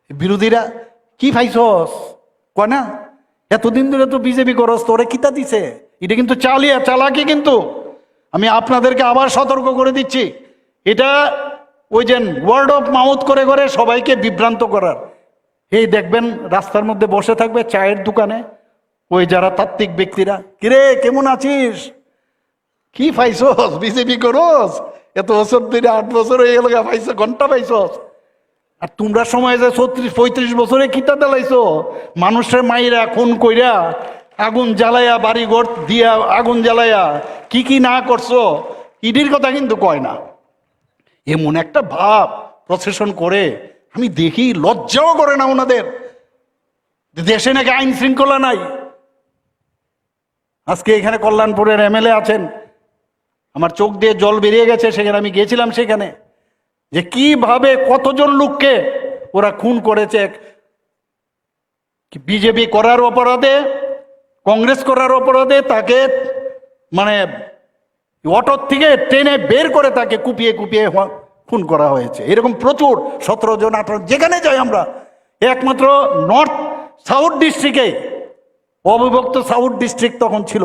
বিরোধীরা কি পাইছস কয় না, এতদিন ধরে তো বিজেপি করস, তোরে কিতা দিছে। এটা কিন্তু চালাকি। কিন্তু আমি আপনাদেরকে আবার সতর্ক করে দিচ্ছি, এটা ওই যে ওয়ার্ড অফ মাউথ করে করে সবাইকে বিভ্রান্ত করার। এই দেখবেন রাস্তার মধ্যে বসে থাকবে চায়ের দোকানে ওই যারা তাত্ত্বিক ব্যক্তিরা, কিরে কেমন আছিস, কি পাইছস, বিজেপি করস, এত বছর ধরে 8 বছর হয়ে গেল পাইছ, ঘন্টা পাইছস। আর তোমরা সময় যে 34-35 বছরে কিতা দেলাইছো, মানুষের মাইরা খুন কইরা আগুন জ্বালাইয়া, বাড়ি ঘর দিয়া আগুন জ্বালাইয়া কি কি না করছো, ইডির কথা কিন্তু কয় না। এমন একটা ভাব প্রসেশন করে, আমি দেখি লজ্জাও করে না ওনাদের, দেশে নাকি আইন শৃঙ্খলা নাই। আজকে এখানে কল্যাণপুরের এমএলএ আছেন, আমার চোখ দিয়ে জল বেরিয়ে গেছে, সেখানে আমি গেছিলাম, সেখানে যে কিভাবে কতজন লোককে ওরা খুন করেছে, বিজেপি করার অপরাধে, কংগ্রেস করার অপরাধে তাকে মানে অটো থেকে ট্রেনে বের করে তাকে কুপিয়ে কুপিয়ে খুন করা হয়েছে। এরকম প্রচুর 17 জন 18, যেখানে যাই আমরা, একমাত্র নর্থ সাউথ ডিস্ট্রিক্টে, অবিভক্ত সাউথ ডিস্ট্রিক্ট তখন ছিল,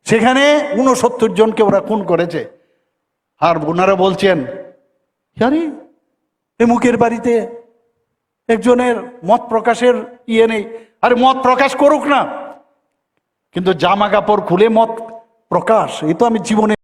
সেখানে 69 জনকে ওরা খুন করেছে। আর ওনারা বলছেন আরে এমুকের বাড়িতে একজনের মত প্রকাশের ইয়ে নেই। আরে মত প্রকাশ করুক না, কিন্তু জামা কাপড় খুলে মত প্রকাশ, এ তো আমি জীবনে